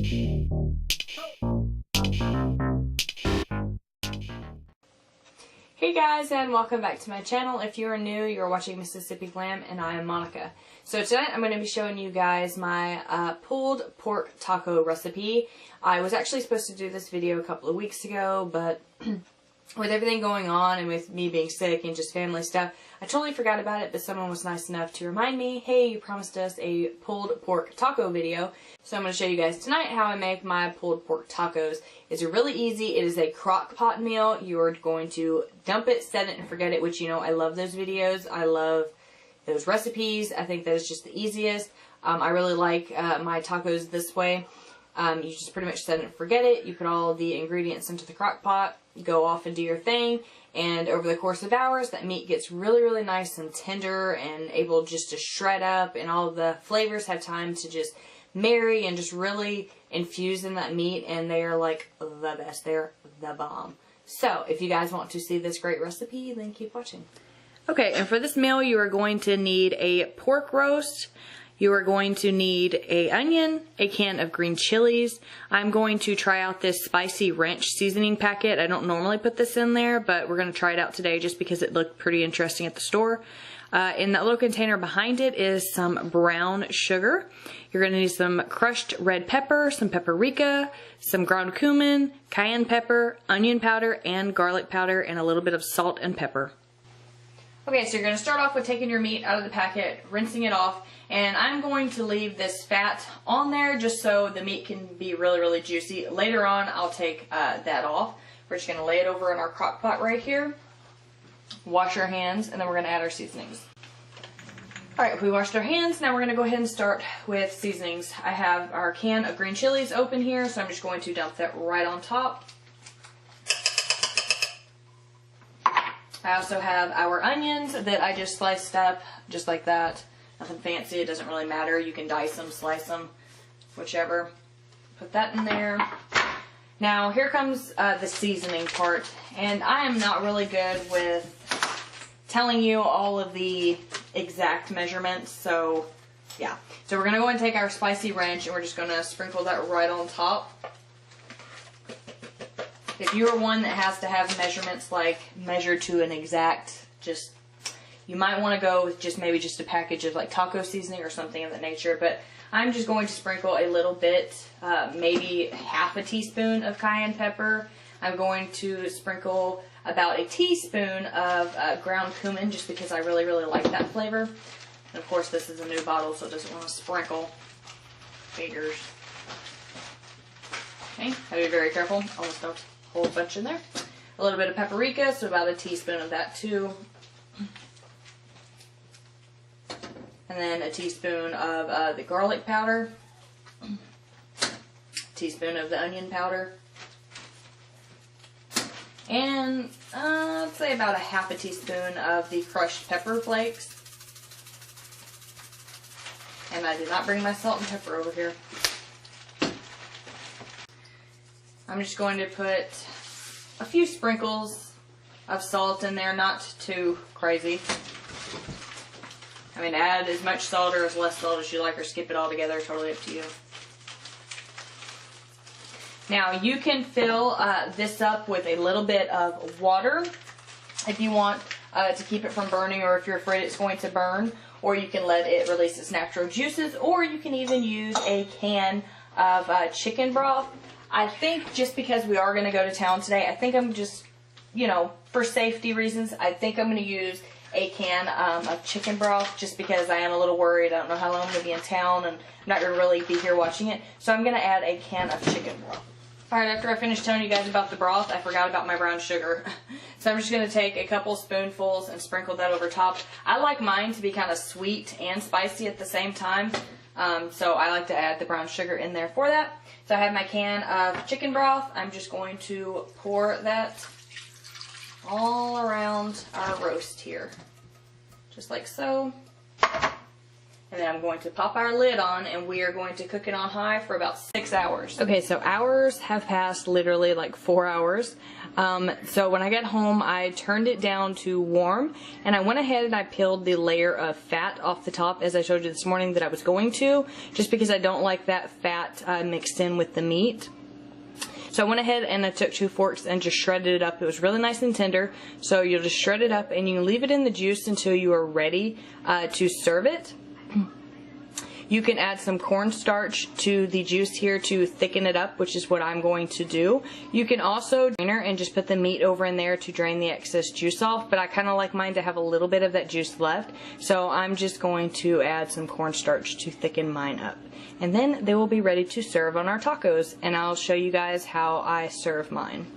Hey guys, and welcome back to my channel. If you are new, you're watching Mississippi Glam, and I am Monica. So tonight I'm going to be showing you guys my pulled pork taco recipe. I was actually supposed to do this video a couple of weeks ago, but with everything going on and with me being sick and just family stuff, I totally forgot about it, but someone was nice enough to remind me, hey, you promised us a pulled pork taco video. So I'm going to show you guys tonight how I make my pulled pork tacos. It's really easy. It is a crock pot meal. You are going to dump it, set it, and forget it, which, you know, I love those videos. I love those recipes. I think that is just the easiest. I really like my tacos this way. You just pretty much set it and forget it. You put all the ingredients into the crock pot, go off and do your thing, and over the course of hours that meat gets really, really nice and tender and able just to shred up, and all of the flavors have time to just marry and just really infuse in that meat, and they are like the best. They're the bomb. So if you guys want to see this great recipe, then keep watching. Okay, and for this meal you are going to need a pork roast. You are going to need an onion, a can of green chilies. I'm going to try out this spicy ranch seasoning packet. I don't normally put this in there, but we're going to try it out today just because it looked pretty interesting at the store. In that little container behind it is some brown sugar. You're going to need some crushed red pepper, some paprika, some ground cumin, cayenne pepper, onion powder, and garlic powder, and a little bit of salt and pepper. Okay, so you're going to start off with taking your meat out of the packet, rinsing it off, and I'm going to leave this fat on there just so the meat can be really, really juicy. Later on, I'll take that off. We're just going to lay it over in our crock pot right here, wash our hands, and then we're going to add our seasonings. Alright, we washed our hands. Now we're going to go ahead and start with seasonings. I have our can of green chilies open here, so I'm just going to dump that right on top. I also have our onions that I just sliced up, just like that. Nothing fancy, it doesn't really matter. You can dice them, slice them, whichever. Put that in there. Now here comes the seasoning part, and I am not really good with telling you all of the exact measurements, so yeah. So we're going to go and take our spicy ranch, and we're just going to sprinkle that right on top. If you're one that has to have measurements like measured to an exact, you might want to go with just maybe just a package of like taco seasoning or something of that nature, but I'm just going to sprinkle a little bit, maybe half a teaspoon of cayenne pepper. I'm going to sprinkle about a teaspoon of ground cumin just because I really, really like that flavor. And of course this is a new bottle, so it doesn't want to sprinkle. Figures. Okay, gotta be very careful. Almost dumped a whole bunch in there. A little bit of paprika, so about a teaspoon of that too. And then a teaspoon of the garlic powder. A teaspoon of the onion powder. And I'd say about a half a teaspoon of the crushed pepper flakes. And I did not bring my salt and pepper over here. I'm just going to put a few sprinkles of salt in there, not too crazy. I mean, add as much salt or as less salt as you like, or skip it all together, totally up to you. Now you can fill this up with a little bit of water if you want to keep it from burning, or if you're afraid it's going to burn, or you can let it release its natural juices, or you can even use a can of chicken broth. I think just because we are going to go to town today, I think I'm just, you know, for safety reasons, I think I'm going to use a can of chicken broth just because I am a little worried. I don't know how long I'm going to be in town, and I'm not going to really be here watching it. So I'm going to add a can of chicken broth. Alright, after I finished telling you guys about the broth, I forgot about my brown sugar. So I'm just going to take a couple spoonfuls and sprinkle that over top. I like mine to be kind of sweet and spicy at the same time. So I like to add the brown sugar in there for that. So I have my can of chicken broth. I'm just going to pour that all around our roast here. Just like so. And then I'm going to pop our lid on, and we are going to cook it on high for about 6 hours. Okay, so hours have passed, literally like 4 hours. So when I got home, I turned it down to warm, and I went ahead and I peeled the layer of fat off the top, as I showed you this morning that I was going to, just because I don't like that fat mixed in with the meat. So I went ahead and I took 2 forks and just shredded it up. It was really nice and tender. So you'll just shred it up, and you can leave it in the juice until you are ready to serve it. You can add some cornstarch to the juice here to thicken it up, which is what I'm going to do. You can also drainer and just put the meat over in there to drain the excess juice off, but I kind of like mine to have a little bit of that juice left, so I'm just going to add some cornstarch to thicken mine up. And then they will be ready to serve on our tacos, and I'll show you guys how I serve mine.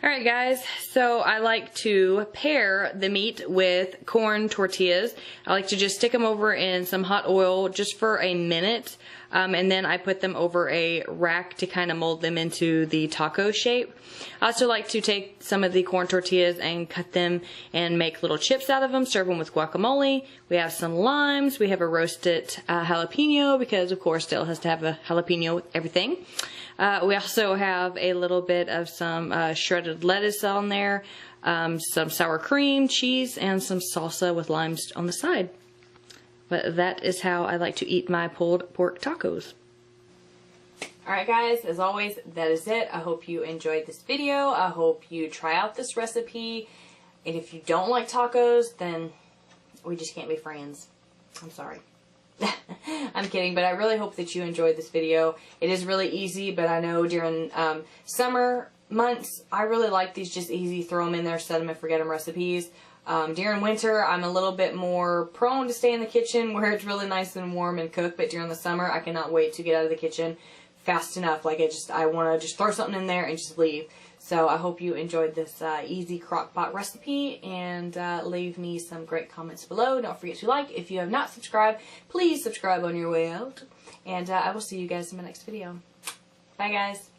Alright guys, so I like to pair the meat with corn tortillas. I like to just stick them over in some hot oil just for a minute, and then I put them over a rack to kind of mold them into the taco shape. I also like to take some of the corn tortillas and cut them and make little chips out of them, serve them with guacamole. We have some limes, we have a roasted jalapeno, because of course Dale has to have a jalapeno with everything. We also have a little bit of some shredded lettuce on there, some sour cream, cheese, and some salsa with limes on the side. But that is how I like to eat my pulled pork tacos. Alright guys, as always, that is it. I hope you enjoyed this video. I hope you try out this recipe. And if you don't like tacos, then we just can't be friends. I'm sorry. I'm kidding, but I really hope that you enjoyed this video. It is really easy, but I know during summer months, I really like these just easy, throw them in there, set them and forget them recipes. During winter, I'm a little bit more prone to stay in the kitchen where it's really nice and warm and cook, but during the summer, I cannot wait to get out of the kitchen fast enough. Like, I want to just throw something in there and just leave. So I hope you enjoyed this easy crock pot recipe, and leave me some great comments below. Don't forget to like. If you have not subscribed, please subscribe on your way out. And I will see you guys in my next video. Bye guys.